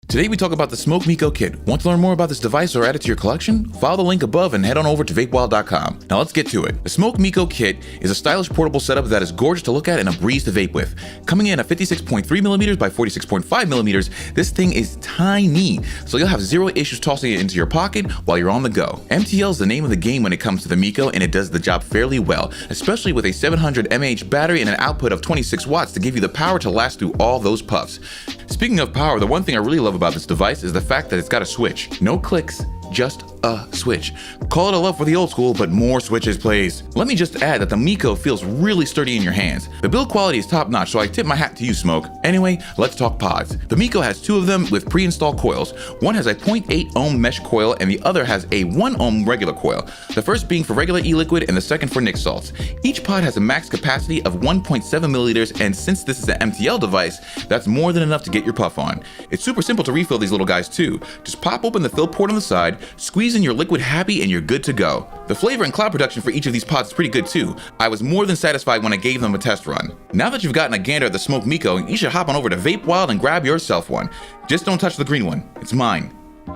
Today we talk about the SMOK Mico kit. Want to learn more about this device or add it to your collection? Follow the link above and head on over to vapewild.com. Now let's get to it. The SMOK Mico kit is a stylish portable setup that is gorgeous to look at and a breeze to vape with. Coming in at 56.3mm by 46.5mm, this thing is tiny, so you'll have zero issues tossing it into your pocket while you're on the go. MTL is the name of the game when it comes to the Mico, and it does the job fairly well, especially with a 700 mAh battery and an output of 26 watts to give you the power to last through all those puffs. Speaking of power, the one thing I really love about this device is the fact that it's got a switch. No clicks, just a switch. Call it a love for the old school, but more switches, please. Let me just add that the Mico feels really sturdy in your hands. The build quality is top notch, so I tip my hat to you, SMOK. Anyway, let's talk pods. The Mico has two of them with pre-installed coils. One has a 0.8 ohm mesh coil and the other has a 1 ohm regular coil. The first being for regular e-liquid and the second for nic salts. Each pod has a max capacity of 1.7 milliliters, and since this is an MTL device, that's more than enough to get your puff on. It's super simple to refill these little guys too. Just pop open the fill port on the side, squeeze in your liquid happy, and you're good to go. The flavor and cloud production for each of these pods is pretty good too. I was more than satisfied when I gave them a test run. Now that you've gotten a gander at the SMOK Mico, you should hop on over to VapeWild and grab yourself one. Just don't touch the green one. It's mine.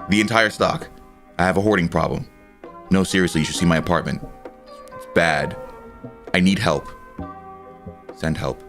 The entire stock. I have a hoarding problem. No, seriously, you should see my apartment. It's bad. I need help. Send help.